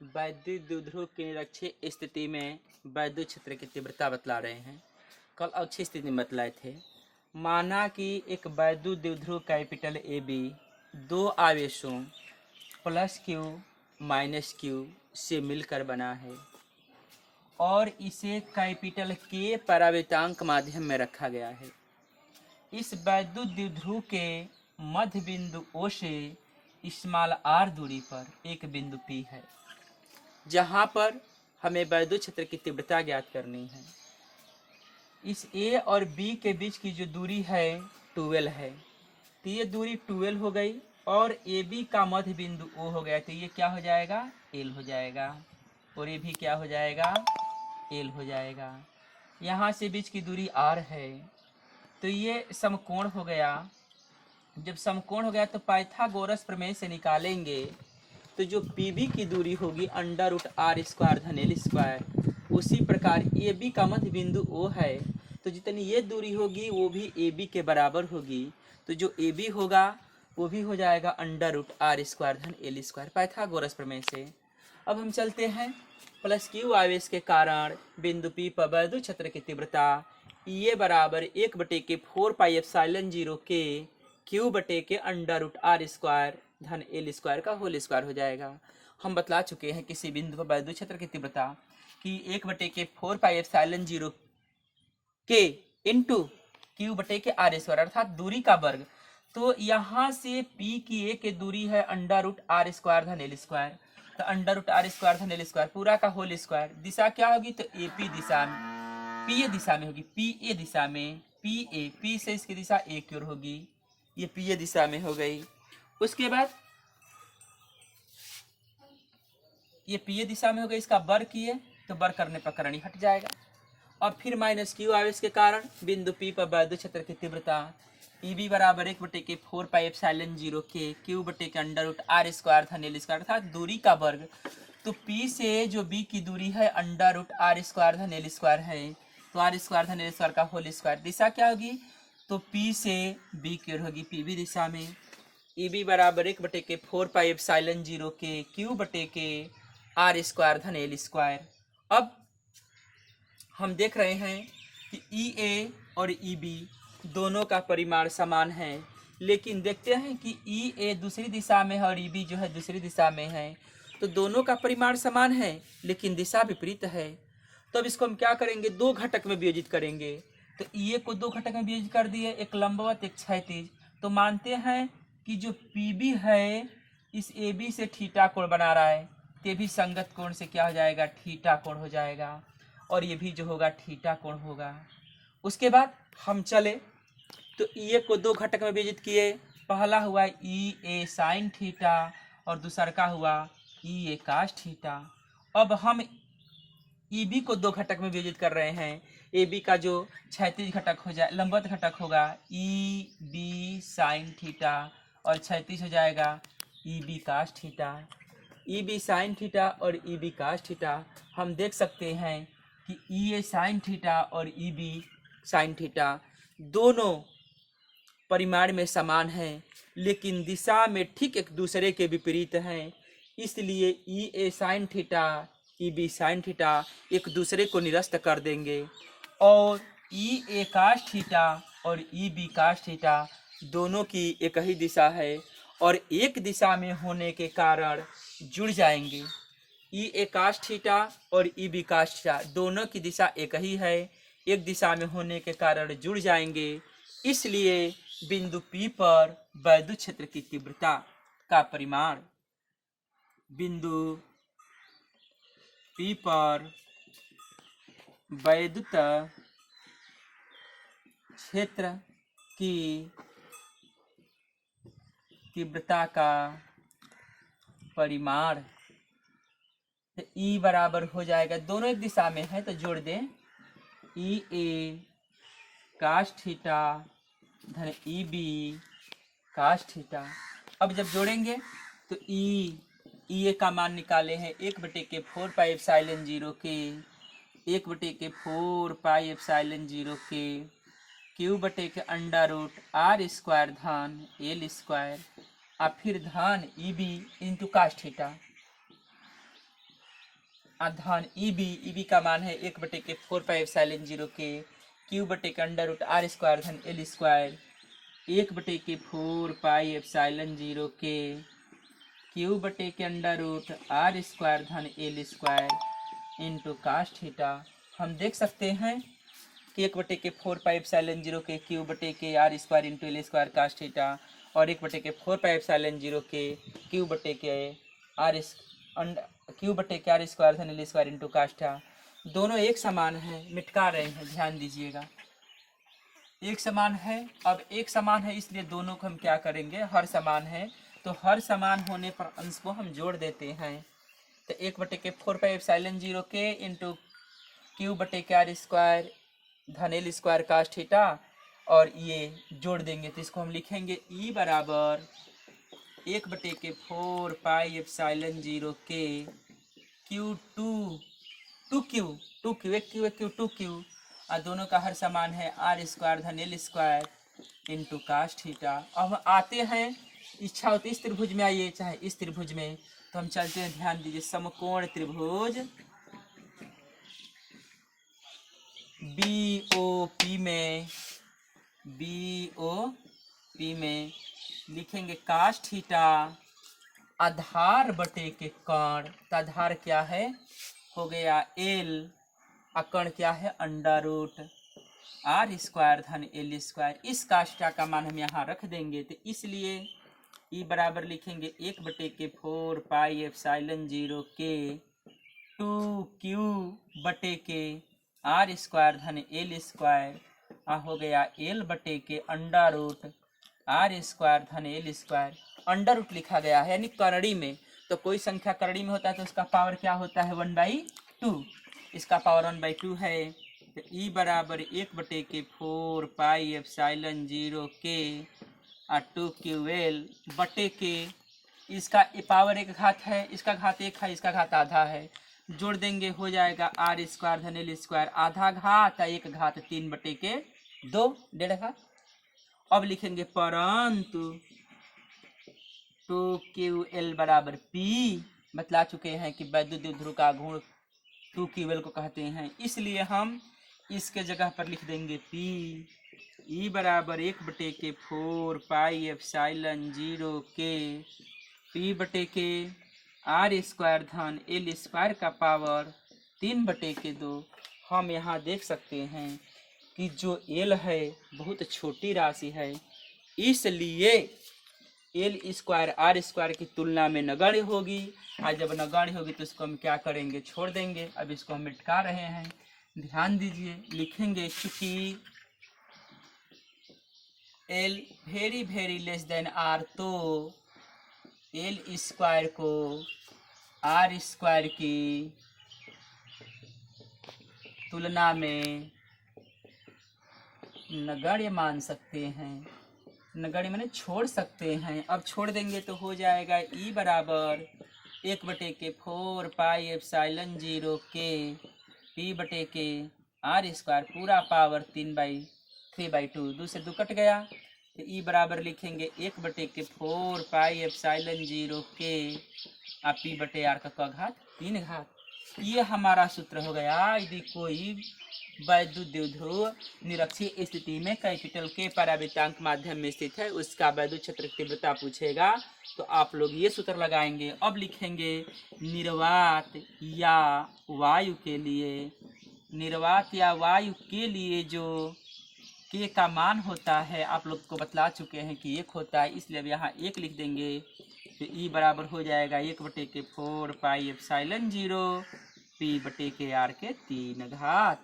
वैद्युत द्विध्रुव की निरक्षीय स्थिति में वैद्युत क्षेत्र की तीव्रता बतला रहे हैं। कल अक्षीय स्थिति में बतलाए थे। माना कि एक वैद्युत द्विध्रुव कैपिटल ए बी दो आवेशों प्लस क्यू माइनस क्यू से मिलकर बना है और इसे कैपिटल के परावर्तांक माध्यम में रखा गया है। इस वैद्युत द्विध्रुव के मध्य बिंदु ओ से स्मॉल आर दूरी पर एक बिंदु पी है, जहां पर हमें वैद्युत क्षेत्र की तीव्रता ज्ञात करनी है। इस ए और बी के बीच की जो दूरी है 12 है, तो ये दूरी 12 हो गई और ए बी का मध्य बिंदु ओ हो गया, तो ये क्या हो जाएगा, एल हो जाएगा, और ये भी क्या हो जाएगा, एल हो जाएगा। यहाँ से बीच की दूरी आर है, तो ये समकोण हो गया। जब समकोण हो गया तो पाइथागोरस प्रमेय से निकालेंगे तो जो पी बी की दूरी होगी अंडर रूट आर स्क्वायर धन एल स्क्वायर, उसी प्रकार ए बी का मध्य बिंदु ओ है, तो जितनी ये दूरी होगी वो भी ए बी के बराबर होगी, तो जो ए बी होगा वो भी हो जाएगा अंडर रूट आर स्क्वायर धन एल स्क्वायर पाइथागोरस प्रमेय से। अब हम चलते हैं। प्लस क्यू आवेश के कारण बिंदु पी पर वैद्युत क्षेत्र की तीव्रता ए बराबर 1/4 पाई एप्सिलॉन 0 के क्यू बटे के अंडर रूट आर स्क्वायर धन एल स्क्वायर का होल स्क्वायर हो जाएगा। हम बतला चुके हैं किसी बिंदु पर वैद्युत क्षेत्र की तीव्रता कि 1/4 पाई एप्सिलॉन 0 के इंटू क्यू बटे के आर स्क्वायर अर्थात दूरी का वर्ग। तो यहाँ से पी की ए की दूरी है अंडर रूट आर स्क्वायर धन एल स्क्वायर, तो अंडर रूट आर स्क्वायर धन एल स्क्वायर पूरा का होल स्क्वायर। दिशा क्या होगी, तो ए पी दिशा में, पी ए दिशा में होगी, पी ए दिशा में, पी से इसकी दिशा ए की ओर होगी, ये पी ए दिशा में हो गई। उसके बाद ये पी ए दिशा में हो गई, इसका वर्ग किए तो वर्ग करने पर करणी हट जाएगा। और फिर माइनस क्यू आवेश के कारण बिंदु पी पर वैद्युत क्षेत्र की तीव्रता ई बी बराबर 1/4 पाई एप्सिलॉन 0 के क्यू बटे के अंडर रूट आर स्क्वायर धन एल स्क्वायर अर्थात दूरी का वर्ग। तो पी से जो बी की दूरी है अंडर रूट आर स्क्वायर धन एल स्क्वायर है, तो आर स्क्वायर धन एल स्क्वायर का होल स्क्वायर। दिशा क्या होगी, तो पी से बी की ओर होगी, पी बी दिशा में। ई बी बराबर 1/4 पाई एप्सिलॉन 0 के क्यू बटे के आर स्क्वायर धन एल स्क्वायर। अब हम देख रहे हैं कि ई ए और ई बी दोनों का परिमाण समान है, लेकिन देखते हैं कि ई ए दूसरी दिशा में है और ई बी जो है दूसरी दिशा में है, तो दोनों का परिमाण समान है लेकिन दिशा विपरीत है। तो अब इसको हम क्या करेंगे, दो घटक में विभाजित करेंगे। तो ई ए को दो घटक में विभाजित कर दिए, एक लंबवत एक क्षैतिज। तो मानते हैं कि जो पी बी है इस ए बी से थीटा कोण बना रहा है, ते भी संगत कोण से क्या हो जाएगा, थीटा कोण हो जाएगा, और ये भी जो होगा थीटा कोण होगा। उसके बाद हम चले तो ई ए को दो घटक में विभाजित किए, पहला हुआ ई ए साइन थीटा और दूसरा का हुआ ई ए कास थीटा। अब हम ई बी को दो घटक में विभाजित कर रहे हैं, ए बी का जो क्षैतिज घटक हो जाए लंबवत घटक होगा ई बी साइन थीटा और क्षैतिज हो जाएगा E B cos theta. E B sine theta और ई बी कास थीटा हम देख सकते हैं कि ई ए साइन थीटा और ई बी साइन थीटा दोनों परिमाण में समान हैं, लेकिन दिशा में ठीक एक दूसरे के विपरीत हैं। इसलिए E A sine theta E B sine theta एक दूसरे को निरस्त कर देंगे और ई ए कास थीटा और ई बी कास थीटा दोनों की एक ही दिशा है और एक दिशा में होने के कारण जुड़ जाएंगे। ई ए कास थीटा और ई बी कास थीटा दोनों की दिशा एक ही है, एक दिशा में होने के कारण जुड़ जाएंगे। इसलिए बिंदु पी पर वैद्युत क्षेत्र की तीव्रता का परिमाण बिंदु पी पर वैद्युत क्षेत्र की तीव्रता का परिमाण ई बराबर हो जाएगा, दोनों एक दिशा में है तो जोड़ दें, ई ए कास थीटा धन ई बी कास थीटा। अब जब जोड़ेंगे तो ई ए का मान निकाले हैं 1/4 पाई एप्सिलॉन 0 के 1/4 पाई एप्सिलॉन 0 के क्यू बटे के अंडर रूट आर स्क्वायर धन एल स्क्वायर और फिर धन E B into cos theta. धन ईबी का मान है 1/4πε0 के क्यू बटे के अंडर रूट आर स्क्वायर धन एल स्क्वायर 1/4πε0 के क्यू बटे के अंडर रूट आर स्क्वायर धन L square into cos theta. हम देख सकते हैं कि 1/4πε0 के क्यू बटे के R square into L square cos theta और 1/4πε0 के क्यू बटे के आर स्क्वायर धन L square into cos theta दोनों एक समान है, मिटका रहे हैं, ध्यान दीजिएगा। एक समान है, अब एक समान है इसलिए दोनों को हम क्या करेंगे, हर समान है तो हर समान होने पर अंश को हम जोड़ देते हैं। तो 1/4πε0 के इंटू क्यू बटे के आर स्क्वायर धन एल स्क्वायर कास्ट थीटा और ये जोड़ देंगे तो इसको हम लिखेंगे ई बराबर 1/4πε0 के क्यू टू क्यू और दोनों का हर समान है आर स्क्वायर धन L square into cos theta. अब हम आते हैं, इच्छा होती इस त्रिभुज में आइए चाहे इस त्रिभुज में, तो हम चलते हैं, ध्यान दीजिए, समकोण त्रिभुज बीओपी में लिखेंगे कास्ट थीटा आधार बटे के कर्ण, तो आधार क्या है, हो गया एल, कर्ण क्या है अंडर रूट आर स्क्वायर धन एल स्क्वायर। इस कास्ट थीटा का मान हम यहाँ रख देंगे तो इसलिए ई बराबर लिखेंगे 1/4πε0 के 2q बटे के आर स्क्वायर धन एल स्क्वायर हो गया एल बटे के अंडर रूट आर स्क्वायर धन एल स्क्वायर। अंडर रूट लिखा गया है यानी करड़ी में, तो कोई संख्या करड़ी में होता है तो उसका पावर क्या होता है 1/2, इसका पावर 1/2 है। तो ई बराबर 1/4πε0 के 2ql बटे के, इसका पावर एक घात है, इसका घात एक है, इसका घात आधा है, जोड़ देंगे हो जाएगा आर स्क्वायर धन एल स्क्वायर आधा घात एक घात 3/2 डेढ़ घात। अब लिखेंगे परंतु 2ql बराबर p, बतला चुके हैं कि वैद्युत ध्रुव का गुण 2ql को कहते हैं, इसलिए हम इसके जगह पर लिख देंगे p। ई बराबर 1/4πε0 के p बटे के आर स्क्वायर धन एल स्क्वायर का पावर 3/2। हम यहाँ देख सकते हैं कि जो एल है बहुत छोटी राशि है, इसलिए एल स्क्वायर आर स्क्वायर की तुलना में नगण्य होगी, और जब नगण्य होगी तो इसको हम क्या करेंगे, छोड़ देंगे। अब इसको हम मिटा रहे हैं, ध्यान दीजिए, लिखेंगे चूंकि L very less than R, तो एल स्क्वायर को आर स्क्वायर की तुलना में नगण्य मान सकते हैं, नगण्य माने छोड़ सकते हैं। अब छोड़ देंगे तो हो जाएगा ई बराबर 1/4πε0 के p बटे के आर स्क्वायर पूरा पावर 3/2, 2 से 2 कट गया, तो ई बराबर लिखेंगे 1/4πε0 के p बटे आर का घात 3 घात। ये हमारा सूत्र हो गया। यदि कोई वैद्युत द्विध्रुव निरक्षीय स्थिति में कैपिटल के परावृत्तांक माध्यम में स्थित है, उसका वैद्युत क्षेत्र की तीव्रता पूछेगा तो आप लोग ये सूत्र लगाएंगे। अब लिखेंगे निर्वात या वायु के लिए, निर्वात या वायु के लिए जो के का मान होता है आप लोग को बतला चुके हैं कि 1 होता है, इसलिए अब यहाँ 1 लिख देंगे। तो ई बराबर हो जाएगा 1/4πε0 p बटे के आर के 3 घात।